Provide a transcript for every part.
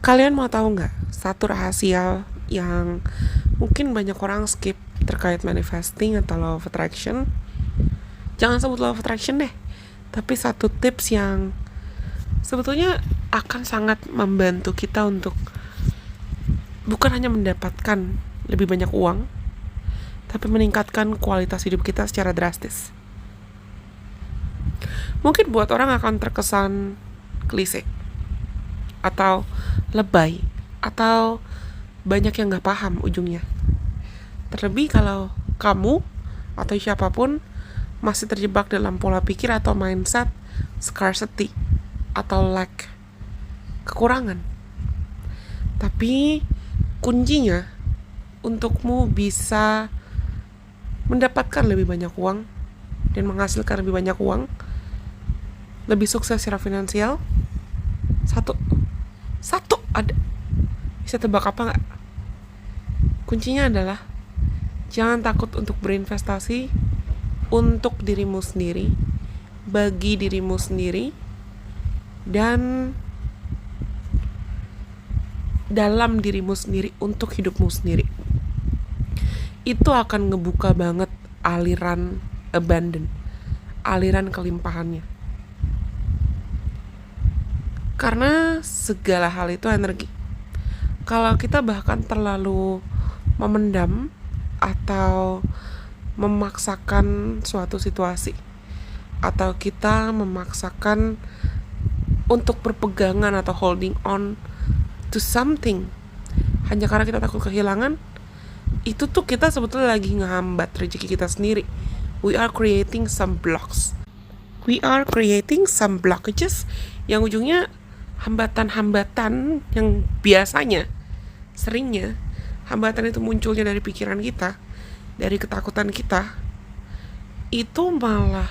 Kalian mau tahu nggak satu rahasia yang mungkin banyak orang skip terkait manifesting atau law of attraction? Jangan sebut law of attraction deh, tapi satu tips yang sebetulnya akan sangat membantu kita untuk bukan hanya mendapatkan lebih banyak uang, tapi meningkatkan kualitas hidup kita secara drastis. Mungkin buat orang akan terkesan klise, atau lebay, atau banyak yang gak paham ujungnya. Terlebih kalau kamu atau siapapun masih terjebak dalam pola pikir atau mindset scarcity atau lack, kekurangan. Tapi kuncinya untukmu bisa mendapatkan lebih banyak uang dan menghasilkan lebih banyak uang, lebih sukses secara finansial, satu ada. Bisa tebak apa nggak? Kuncinya adalah jangan takut untuk berinvestasi untuk dirimu sendiri, bagi dirimu sendiri, dan dalam dirimu sendiri untuk hidupmu sendiri. Itu akan ngebuka banget aliran abundant, aliran kelimpahannya. Karena segala hal itu energi. Kalau kita bahkan terlalu memendam atau memaksakan suatu situasi, atau kita memaksakan untuk berpegangan atau holding on to something hanya karena kita takut kehilangan, itu tuh kita sebetulnya lagi ngehambat rezeki kita sendiri. We are creating some blocks. We are creating some blockages yang ujungnya hambatan-hambatan yang biasanya, seringnya, hambatan itu munculnya dari pikiran kita, dari ketakutan kita, itu malah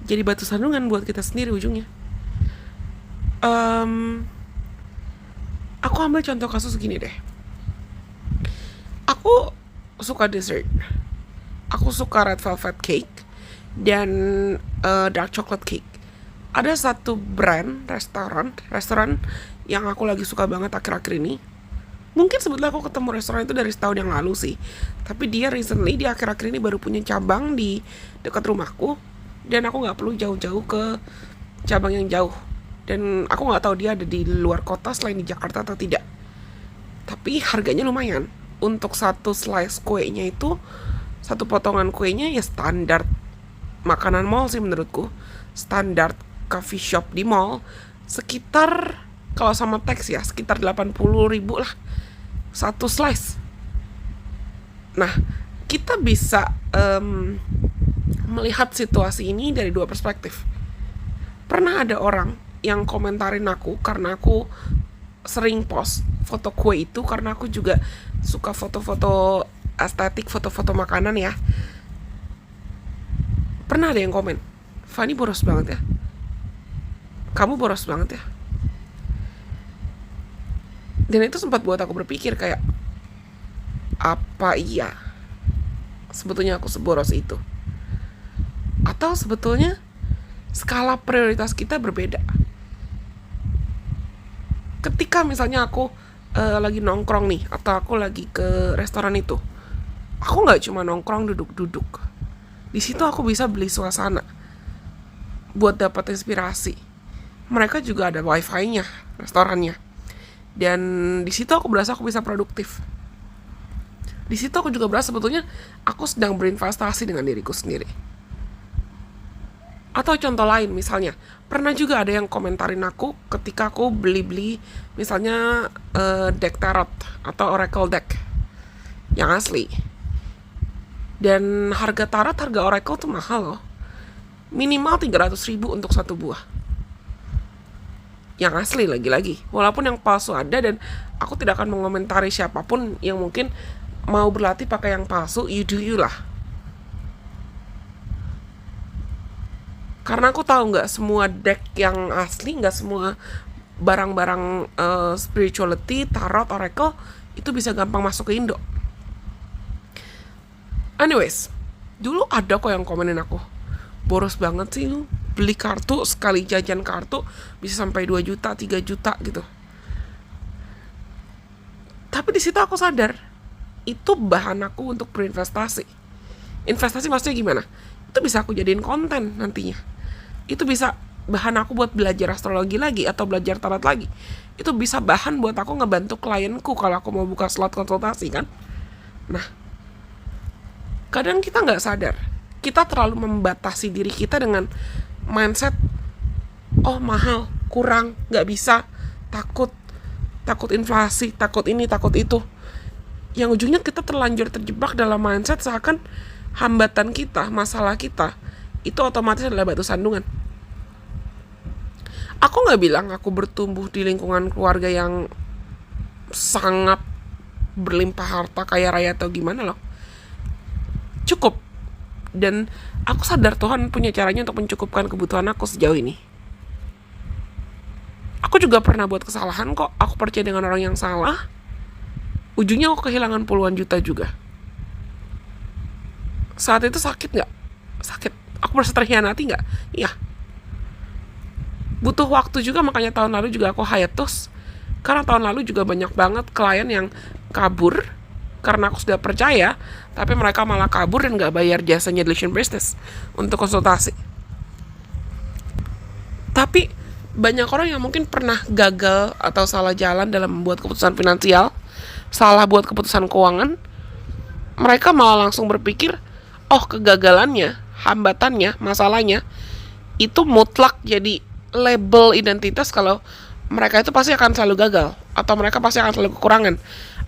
jadi batu sandungan buat kita sendiri ujungnya. Aku ambil contoh kasus gini deh. Aku suka dessert. Aku suka red velvet cake dan dark chocolate cake. Ada satu brand restoran yang aku lagi suka banget akhir-akhir ini. Mungkin sebetulnya aku ketemu restoran itu dari setahun yang lalu sih, tapi dia recently di akhir-akhir ini baru punya cabang di dekat rumahku, dan aku nggak perlu jauh-jauh ke cabang yang jauh, dan aku nggak tahu dia ada di luar kota selain di Jakarta atau tidak. Tapi harganya lumayan. Untuk satu slice kuenya itu, satu potongan kuenya ya standar makanan mall sih menurutku, standar coffee shop di mall, sekitar kalau sama tax ya sekitar 80.000 lah satu slice. Nah, kita bisa melihat situasi ini dari dua perspektif. Pernah ada orang yang komentarin aku karena aku sering post foto kue itu, karena aku juga suka foto-foto estetik, foto-foto makanan ya. Pernah ada yang komen, "Fanny boros banget ya, kamu boros banget ya." Dan itu sempat buat aku berpikir kayak, apa iya sebetulnya aku seboros itu? Atau sebetulnya skala prioritas kita berbeda. Ketika misalnya aku lagi nongkrong nih, atau aku lagi ke restoran itu, aku nggak cuma nongkrong duduk-duduk. Di situ aku bisa beli suasana buat dapat inspirasi. Mereka juga ada wifi-nya, restorannya. Dan di situ aku berasa aku bisa produktif. Di situ aku juga berasa sebetulnya aku sedang berinvestasi dengan diriku sendiri. Atau contoh lain misalnya, pernah juga ada yang komentarin aku ketika aku beli-beli misalnya deck tarot atau oracle deck yang asli. Dan harga tarot, harga oracle tuh mahal loh. Minimal 300.000 untuk satu buah. Yang asli lagi-lagi. Walaupun yang palsu ada, dan aku tidak akan mengomentari siapapun yang mungkin mau berlatih pakai yang palsu, you do you lah. Karena aku tahu nggak semua deck yang asli, nggak semua barang-barang spirituality, tarot, oracle itu bisa gampang masuk ke Indo. Anyways, dulu ada kok yang komenin aku, boros banget sih lu, beli kartu, sekali jajan kartu bisa sampai 2 juta, 3 juta gitu. Tapi di situ aku sadar, itu bahan aku untuk berinvestasi. Investasi maksudnya gimana? Itu bisa aku jadiin konten nantinya. Itu bisa bahan aku buat belajar astrologi lagi atau belajar tarot lagi. Itu bisa bahan buat aku ngebantu klienku kalau aku mau buka slot konsultasi kan. Nah, kadang kita nggak sadar, kita terlalu membatasi diri kita dengan mindset, oh mahal, kurang, nggak bisa, takut, takut inflasi, takut ini, takut itu. Yang ujungnya kita terlanjur terjebak dalam mindset seakan hambatan kita, masalah kita, itu otomatis adalah batu sandungan. Aku nggak bilang aku bertumbuh di lingkungan keluarga yang sangat berlimpah harta, kaya raya atau gimana loh. Cukup. Dan aku sadar Tuhan punya caranya untuk mencukupkan kebutuhan aku sejauh ini. Aku juga pernah buat kesalahan kok. Aku percaya dengan orang yang salah. Ujungnya aku kehilangan puluhan juta juga. Saat itu sakit gak? Sakit. Aku merasa terhianati gak? Iya. Butuh waktu juga, makanya tahun lalu juga aku hiatus. Karena tahun lalu juga banyak banget klien yang kabur karena aku sudah percaya, tapi mereka malah kabur dan gak bayar jasanya Delusion Business untuk konsultasi. Tapi banyak orang yang mungkin pernah gagal atau salah jalan dalam membuat keputusan finansial, salah buat keputusan keuangan, mereka malah langsung berpikir, oh kegagalannya, hambatannya, masalahnya itu mutlak jadi label identitas kalau mereka itu pasti akan selalu gagal, atau mereka pasti akan selalu kekurangan,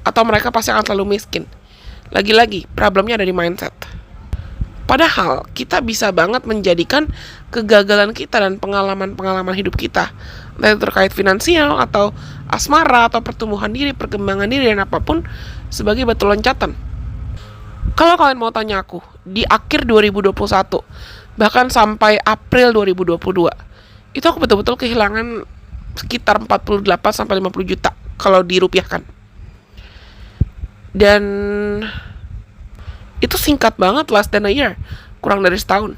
atau mereka pasti akan selalu miskin. Lagi-lagi, problemnya ada di mindset. Padahal, kita bisa banget menjadikan kegagalan kita dan pengalaman-pengalaman hidup kita, entah itu terkait finansial, atau asmara, atau pertumbuhan diri, perkembangan diri, dan apapun, sebagai batu loncatan. Kalau kalian mau tanya aku, di akhir 2021, bahkan sampai April 2022, itu aku betul-betul kehilangan sekitar 48-50 juta kalau dirupiahkan. Dan itu singkat banget, less than a year, kurang dari setahun.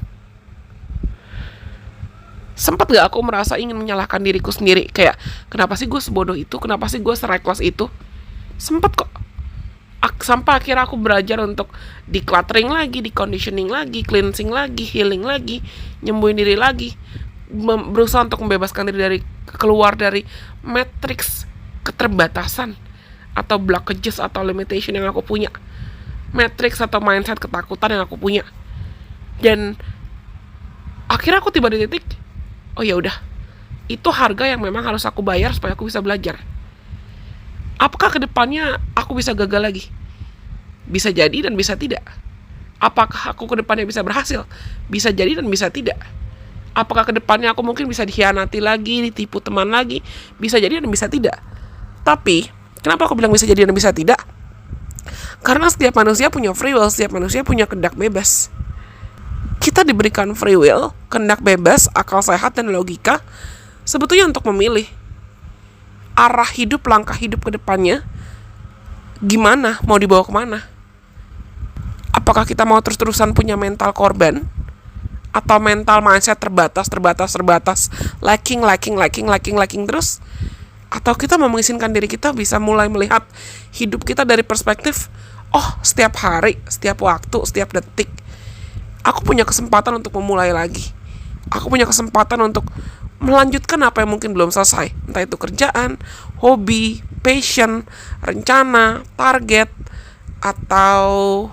Sempat gak aku merasa ingin menyalahkan diriku sendiri, kayak kenapa sih gue sebodoh itu, kenapa sih gue sereckless itu. Sempat kok. Sampai akhirnya aku belajar untuk decluttering lagi, deconditioning lagi, cleansing lagi, healing lagi, nyembuhin diri lagi, berusaha untuk membebaskan diri dari keluar dari matriks keterbatasan atau blockages atau limitation yang aku punya, matriks atau mindset ketakutan yang aku punya. Dan akhirnya aku tiba di titik, oh ya udah, itu harga yang memang harus aku bayar supaya aku bisa belajar. Apakah kedepannya aku bisa gagal lagi? Bisa jadi dan bisa tidak. Apakah aku kedepannya bisa berhasil? Bisa jadi dan bisa tidak. Apakah kedepannya aku mungkin bisa dikhianati lagi, ditipu teman lagi? Bisa jadi dan bisa tidak. Tapi, kenapa aku bilang bisa jadi dan bisa tidak? Karena setiap manusia punya free will, setiap manusia punya kehendak bebas. Kita diberikan free will, kehendak bebas, akal sehat, dan logika sebetulnya untuk memilih arah hidup, langkah hidup ke depannya gimana, mau dibawa kemana. Apakah kita mau terus-terusan punya mental korban, atau mental mindset terbatas, lacking terus, atau kita mau mengizinkan diri kita bisa mulai melihat hidup kita dari perspektif, oh setiap hari, setiap waktu, setiap detik aku punya kesempatan untuk memulai lagi. Aku punya kesempatan untuk melanjutkan apa yang mungkin belum selesai, entah itu kerjaan, hobi, passion, rencana, target, atau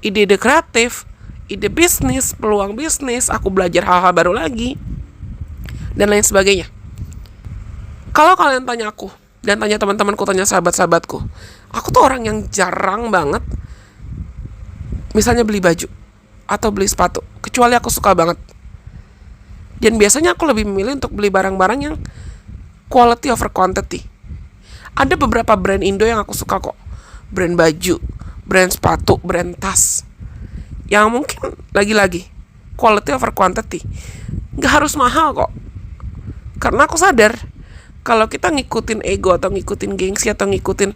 ide-ide kreatif, ide bisnis, peluang bisnis, aku belajar hal-hal baru lagi, dan lain sebagainya. Kalau kalian tanya aku, dan tanya teman-temanku, tanya sahabat-sahabatku, aku tuh orang yang jarang banget misalnya beli baju atau beli sepatu, kecuali aku suka banget. Dan biasanya aku lebih memilih untuk beli barang-barang yang quality over quantity. Ada beberapa brand Indo yang aku suka kok. Brand baju, brand sepatu, brand tas. Yang mungkin lagi-lagi quality over quantity. Gak harus mahal kok. Karena aku sadar kalau kita ngikutin ego atau ngikutin gengsi atau ngikutin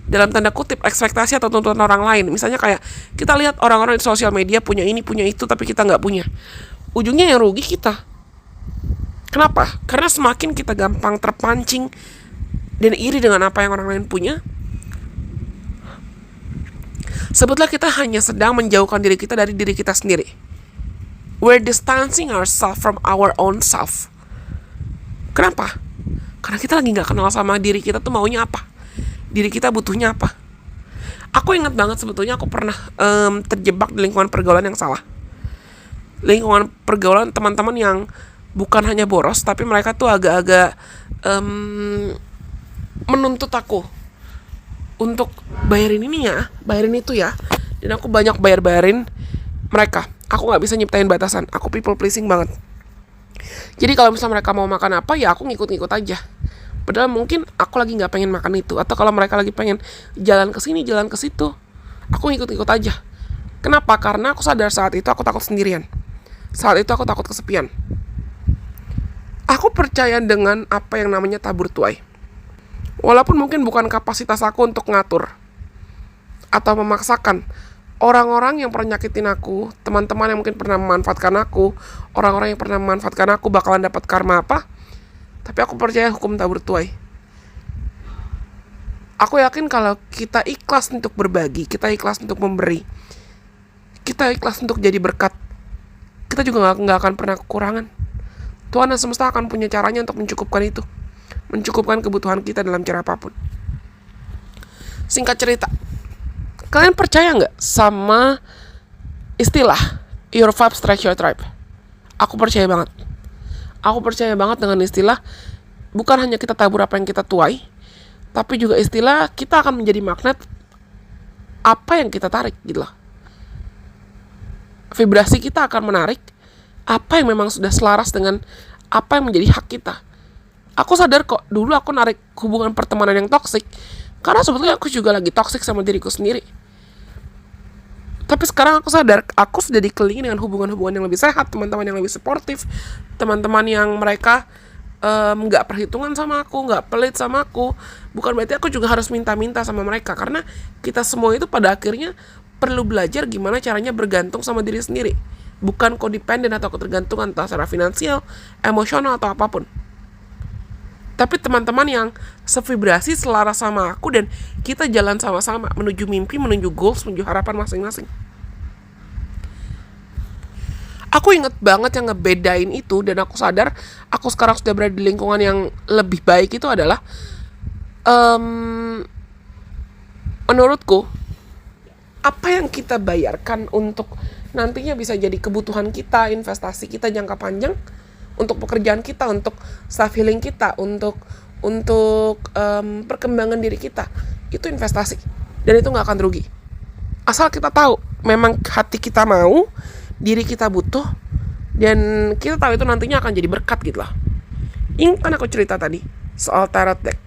dalam tanda kutip ekspektasi atau tuntutan orang lain. Misalnya kayak kita lihat orang-orang di sosial media punya ini, punya itu, tapi kita gak punya. Ujungnya yang rugi kita. Kenapa? Karena semakin kita gampang terpancing dan iri dengan apa yang orang lain punya, Sebetulnya kita hanya sedang menjauhkan diri kita dari diri kita sendiri. We're distancing ourselves from our own self. Kenapa? Karena kita lagi gak kenal sama diri kita tuh maunya apa, diri kita butuhnya apa. Aku ingat banget sebetulnya aku pernah terjebak di lingkungan pergaulan yang salah. Lingkungan pergaulan teman-teman yang bukan hanya boros, tapi mereka tuh agak-agak menuntut aku untuk bayarin ini ya, bayarin itu ya. Dan aku banyak bayarin mereka. Aku gak bisa nyiptain batasan. Aku people pleasing banget. Jadi kalau misalnya mereka mau makan apa, ya aku ngikut-ngikut aja. Padahal mungkin aku lagi gak pengen makan itu. Atau kalau mereka lagi pengen jalan ke sini, jalan ke situ, aku ngikut-ngikut aja. Kenapa? Karena aku sadar saat itu aku takut sendirian. Saat itu aku takut kesepian. Aku percaya dengan apa yang namanya tabur tuai. Walaupun mungkin bukan kapasitas aku untuk ngatur atau memaksakan. Orang-orang yang pernah nyakitin aku, teman-teman yang mungkin pernah memanfaatkan aku, orang-orang yang pernah memanfaatkan aku bakalan dapat karma apa. Tapi aku percaya hukum tabur tuai. Aku yakin kalau kita ikhlas untuk berbagi, kita ikhlas untuk memberi, kita ikhlas untuk jadi berkat, kita juga gak akan pernah kekurangan. Tuhan dan semesta akan punya caranya untuk mencukupkan itu, mencukupkan kebutuhan kita dalam cara apapun. Singkat cerita, kalian percaya gak sama istilah your vibe stretch your tribe? Aku percaya banget. Aku percaya banget dengan istilah bukan hanya kita tabur apa yang kita tuai, tapi juga istilah kita akan menjadi magnet apa yang kita tarik gitu loh. Vibrasi kita akan menarik apa yang memang sudah selaras dengan apa yang menjadi hak kita. Aku sadar kok, dulu aku narik hubungan pertemanan yang toksik karena sebetulnya aku juga lagi toksik sama diriku sendiri. Tapi sekarang aku sadar, aku sudah dikelilingi dengan hubungan-hubungan yang lebih sehat, teman-teman yang lebih suportif, teman-teman yang mereka gak perhitungan sama aku, gak pelit sama aku. Bukan berarti aku juga harus minta-minta sama mereka, karena kita semua itu pada akhirnya perlu belajar gimana caranya bergantung sama diri sendiri, bukan codependent atau ketergantungan entah secara finansial, emosional atau apapun. Tapi teman-teman yang sevibrasi selaras sama aku dan kita jalan sama-sama menuju mimpi, menuju goals, menuju harapan masing-masing. Aku inget banget yang ngebedain itu, dan aku sadar aku sekarang sudah berada di lingkungan yang lebih baik itu adalah menurutku apa yang kita bayarkan untuk nantinya bisa jadi kebutuhan kita, investasi kita jangka panjang, untuk pekerjaan kita, untuk self healing kita, untuk perkembangan diri kita, itu investasi dan itu nggak akan rugi asal kita tahu memang hati kita mau, diri kita butuh, dan kita tahu itu nantinya akan jadi berkat gitu lah. Ingat kan aku cerita tadi soal tarot deck.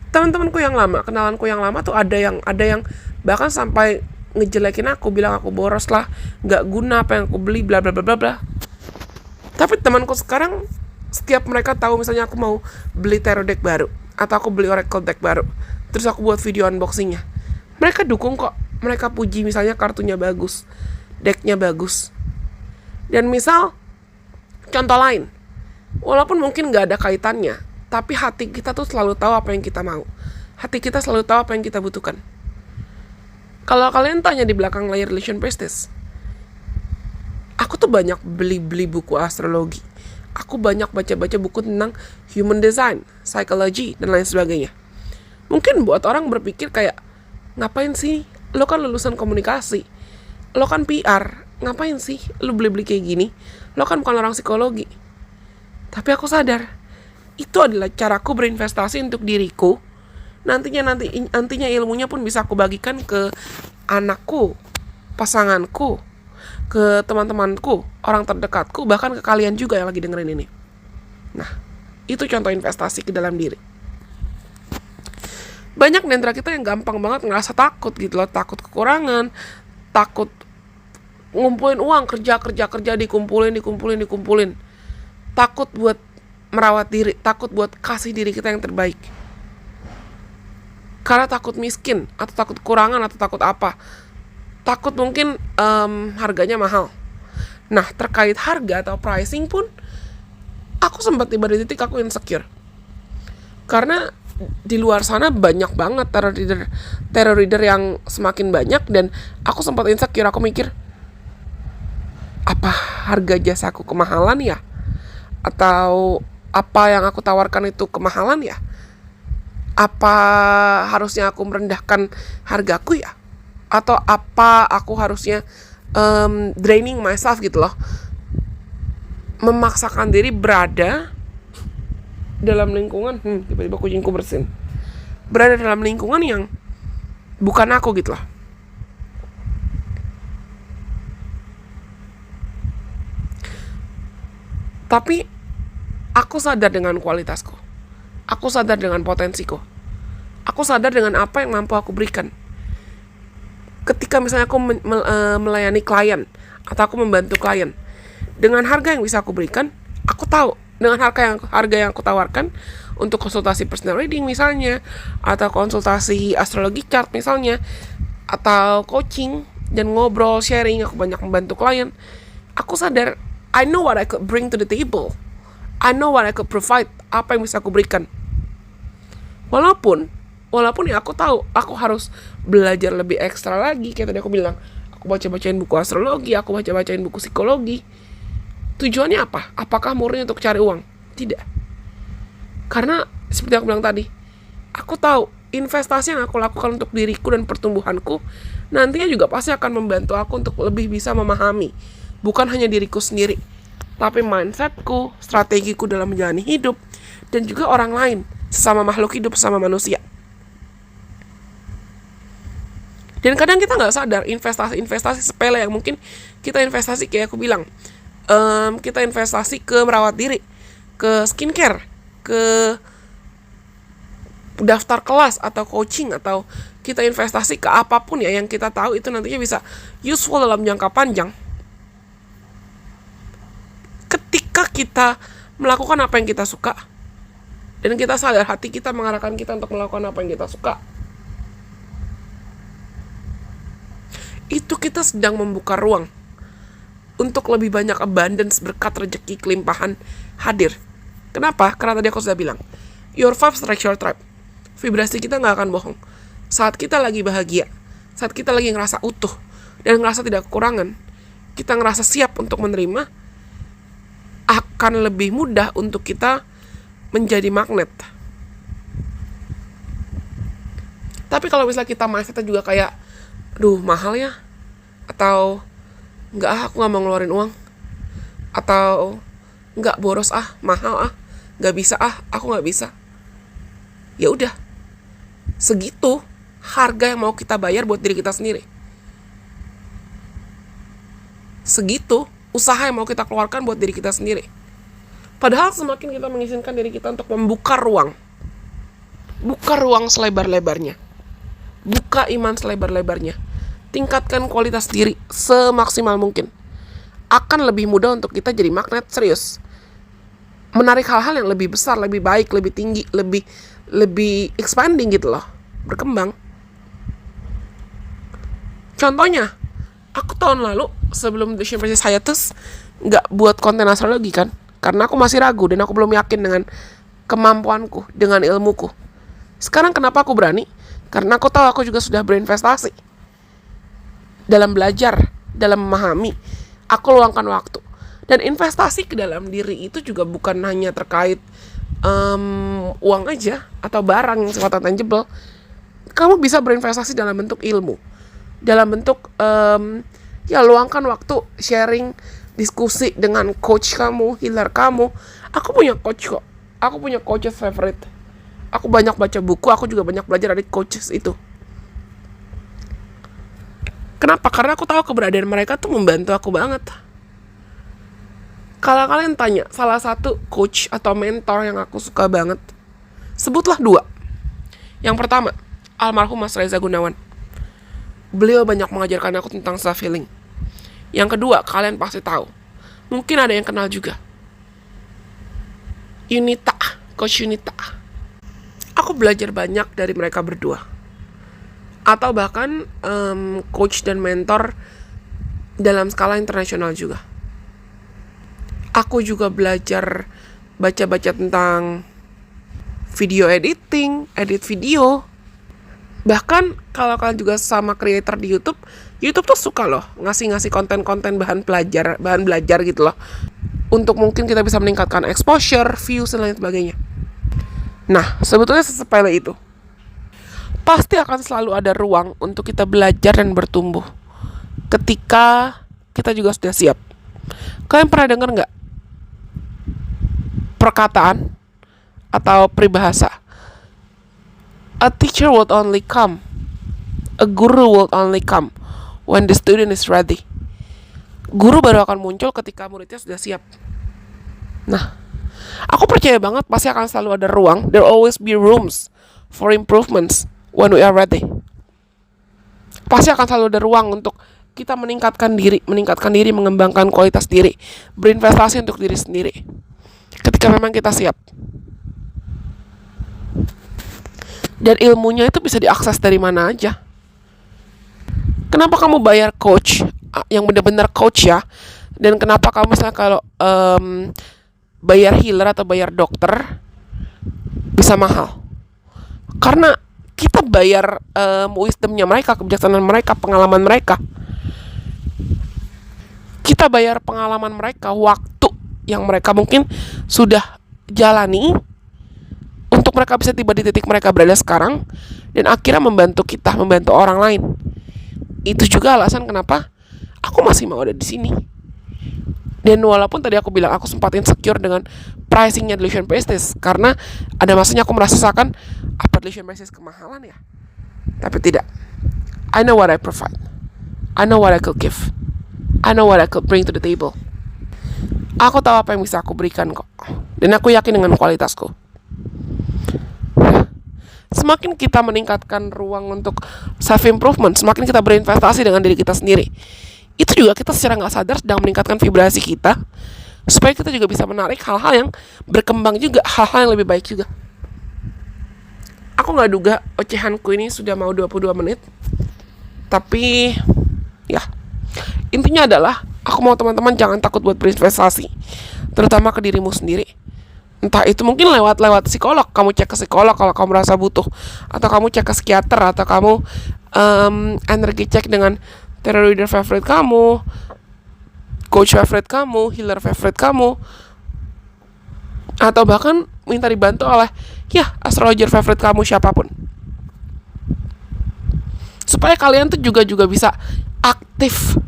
Teman-temanku yang lama, kenalanku yang lama tuh ada yang bahkan sampai ngejelekin aku, bilang aku boros lah, nggak guna apa yang aku beli, bla bla bla bla bla. Tapi temanku sekarang, setiap mereka tahu misalnya aku mau beli tarot deck baru atau aku beli oracle deck baru, terus aku buat video unboxingnya, mereka dukung kok. Mereka puji misalnya kartunya bagus, decknya bagus. Dan misal contoh lain, walaupun mungkin gak ada kaitannya, tapi hati kita tuh selalu tahu apa yang kita mau, hati kita selalu tahu apa yang kita butuhkan. Kalau kalian tanya di belakang layar Illusion Priestess, aku tuh banyak beli buku astrologi, aku banyak baca buku tentang human design, psychology, dan lain sebagainya. Mungkin buat orang berpikir kayak, ngapain sih, lo kan lulusan komunikasi, lo kan PR, ngapain sih lo beli kayak gini, lo kan bukan orang psikologi. Tapi aku sadar, itu adalah caraku berinvestasi untuk diriku. Nantinya ilmunya pun bisa aku bagikan ke anakku, pasanganku, ke teman-temanku, orang terdekatku, bahkan ke kalian juga yang lagi dengerin ini. Nah, itu contoh investasi ke dalam diri. Banyak di antara kita yang gampang banget ngerasa takut gitu loh, takut kekurangan, takut ngumpulin uang, kerja dikumpulin, takut buat merawat diri, takut buat kasih diri kita yang terbaik, karena takut miskin, atau takut kekurangan, atau takut apa, takut mungkin harganya mahal. Nah, terkait harga atau pricing pun aku sempat tiba di titik aku insecure, karena di luar sana banyak banget terror reader yang semakin banyak, dan aku sempat insecure. Aku mikir, apa harga jasaku kemahalan ya, atau apa yang aku tawarkan itu kemahalan ya, apa harusnya aku merendahkan hargaku ya, atau apa aku harusnya draining myself gitu loh, memaksakan diri berada dalam lingkungan tiba-tiba kucingku bersin, berada dalam lingkungan yang bukan aku gitu loh. Tapi aku sadar dengan kualitasku, aku sadar dengan potensiku, aku sadar dengan apa yang mampu aku berikan. Ketika misalnya aku melayani klien atau aku membantu klien dengan harga yang bisa aku berikan, aku tahu dengan harga yang aku tawarkan untuk konsultasi personal reading misalnya, atau konsultasi astrologi chart misalnya, atau coaching dan ngobrol sharing, aku banyak membantu klien. Aku sadar I know what I could bring to the table, I know what I could provide, apa yang bisa aku berikan. Walaupun ya aku tahu aku harus belajar lebih ekstra lagi. Kayak tadi aku bilang, aku baca-bacain buku astrologi, aku baca-bacain buku psikologi. Tujuannya apa? Apakah murni untuk cari uang? Tidak. Karena seperti aku bilang tadi, aku tahu investasi yang aku lakukan untuk diriku dan pertumbuhanku nantinya juga pasti akan membantu aku untuk lebih bisa memahami bukan hanya diriku sendiri, tapi mindsetku, strategiku dalam menjalani hidup, dan juga orang lain, sesama makhluk hidup, sesama manusia. Dan kadang kita nggak sadar investasi sepele yang mungkin kita investasi, kayak aku bilang, kita investasi ke merawat diri, ke skincare, ke daftar kelas atau coaching, atau kita investasi ke apapun ya yang kita tahu itu nantinya bisa useful dalam jangka panjang. Ketika kita melakukan apa yang kita suka dan kita sadar hati kita mengarahkan kita untuk melakukan apa yang kita suka, itu kita sedang membuka ruang untuk lebih banyak abundance, berkat, rezeki, kelimpahan hadir. Kenapa? Karena tadi aku sudah bilang, your vibe strikes your tribe. Vibrasi kita gak akan bohong. Saat kita lagi bahagia, saat kita lagi ngerasa utuh dan ngerasa tidak kekurangan, kita ngerasa siap untuk menerima, akan lebih mudah untuk kita menjadi magnet. Tapi kalau misalnya kita mindsetnya juga kayak, duh mahal ya, atau enggak, aku gak mau ngeluarin uang, atau enggak, boros mahal gak bisa aku gak bisa, ya udah, segitu harga yang mau kita bayar buat diri kita sendiri, segitu usaha yang mau kita keluarkan buat diri kita sendiri. Padahal semakin kita mengizinkan diri kita untuk membuka ruang, buka ruang selebar-lebarnya, buka iman selebar-lebarnya, tingkatkan kualitas diri semaksimal mungkin, akan lebih mudah untuk kita jadi magnet serius, menarik hal-hal yang lebih besar, lebih baik, lebih tinggi, lebih expanding gitu loh, berkembang. Contohnya, aku tahun lalu sebelum The Shame vs. Hiatus nggak buat konten astrologi kan, karena aku masih ragu dan aku belum yakin dengan kemampuanku, dengan ilmuku. Sekarang kenapa aku berani? Karena aku tahu aku juga sudah berinvestasi dalam belajar, dalam memahami. Aku luangkan waktu. Dan investasi ke dalam diri itu juga bukan hanya terkait uang aja atau barang yang sifatnya tangible. Kamu bisa berinvestasi dalam bentuk ilmu, dalam bentuk luangkan waktu sharing, diskusi dengan coach kamu, healer kamu. Aku punya coach kok. Aku punya coaches favorite. Aku banyak baca buku, aku juga banyak belajar dari coaches itu. Kenapa? Karena aku tahu keberadaan mereka tuh membantu aku banget. Kalau kalian tanya salah satu coach atau mentor yang aku suka banget, sebutlah 2. Yang pertama, almarhum Mas Reza Gunawan. Beliau banyak mengajarkan aku tentang self healing. Yang kedua, kalian pasti tahu, mungkin ada yang kenal juga, Yunita, Coach Yunita. Aku belajar banyak dari mereka berdua, atau bahkan coach dan mentor dalam skala internasional juga. Aku juga belajar baca-baca tentang video editing, edit video. Bahkan kalau kalian juga sama creator di YouTube tuh suka loh ngasih konten-konten bahan belajar gitu loh. Untuk mungkin kita bisa meningkatkan exposure, views, dan lain sebagainya. Nah, sebetulnya sesepele itu. Pasti akan selalu ada ruang untuk kita belajar dan bertumbuh ketika kita juga sudah siap. Kalian pernah dengar nggak perkataan atau peribahasa? A teacher will only come, a guru will only come when the student is ready. Guru baru akan muncul ketika muridnya sudah siap. Nah, aku percaya banget pasti akan selalu ada ruang. There always be rooms for improvements when we are ready. Pasti akan selalu ada ruang untuk kita meningkatkan diri, mengembangkan kualitas diri, berinvestasi untuk diri sendiri. Ketika memang kita siap. Dan ilmunya itu bisa diakses dari mana aja. Kenapa kamu bayar coach yang benar-benar coach ya? Dan kenapa kamu misalnya kalau bayar healer atau bayar dokter bisa mahal? Karena kita bayar wisdomnya mereka, kebijaksanaan mereka, pengalaman mereka. Kita bayar pengalaman mereka, waktu yang mereka mungkin sudah jalani untuk mereka bisa tiba di titik mereka berada sekarang dan akhirnya membantu kita, membantu orang lain. Itu juga alasan kenapa aku masih mau ada di sini. Dan walaupun tadi aku bilang aku sempat insecure dengan pricingnya Delusion Prestige, karena ada masanya aku merasakan apa Delusion Prestige kemahalan ya. Tapi tidak. I know what I provide. I know what I could give. I know what I could bring to the table. Aku tahu apa yang bisa aku berikan kok. Dan aku yakin dengan kualitasku. Semakin kita meningkatkan ruang untuk self-improvement, semakin kita berinvestasi dengan diri kita sendiri. Itu juga kita secara gak sadar sedang meningkatkan vibrasi kita, supaya kita juga bisa menarik hal-hal yang berkembang juga, hal-hal yang lebih baik juga. Aku gak duga ocehanku ini sudah mau 22 menit. Tapi ya, intinya adalah aku mau teman-teman jangan takut buat berinvestasi, terutama ke dirimu sendiri. Entah itu mungkin lewat psikolog, kamu cek ke psikolog kalau kamu merasa butuh, atau kamu cek ke psikiater, atau kamu energi cek dengan tarot reader favorite kamu, coach favorite kamu, healer favorite kamu, atau bahkan minta dibantu oleh astrologer favorite kamu, siapapun, supaya kalian tuh juga bisa aktif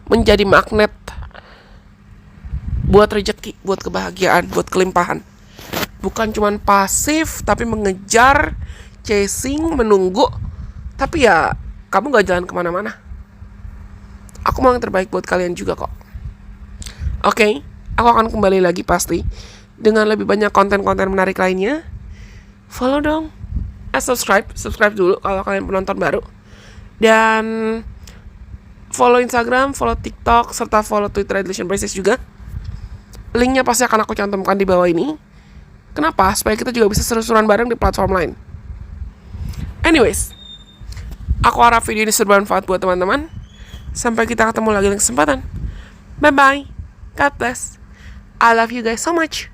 menjadi magnet buat rezeki, buat kebahagiaan, buat kelimpahan. Bukan cuma pasif, tapi mengejar, chasing, menunggu. Tapi ya, kamu gak jalan kemana-mana. Aku mau yang terbaik buat kalian juga kok. Oke, aku akan kembali lagi pasti dengan lebih banyak konten-konten menarik lainnya. Follow dong. Subscribe dulu kalau kalian penonton baru. Dan follow Instagram, follow TikTok, serta follow Twitter Delusion Prestige juga. Linknya pasti akan aku cantumkan di bawah ini. Kenapa? Supaya kita juga bisa seru-seruan bareng di platform lain. Anyways, aku harap video ini bermanfaat buat teman-teman. Sampai kita ketemu lagi di kesempatan. Bye-bye. God bless. I love you guys so much.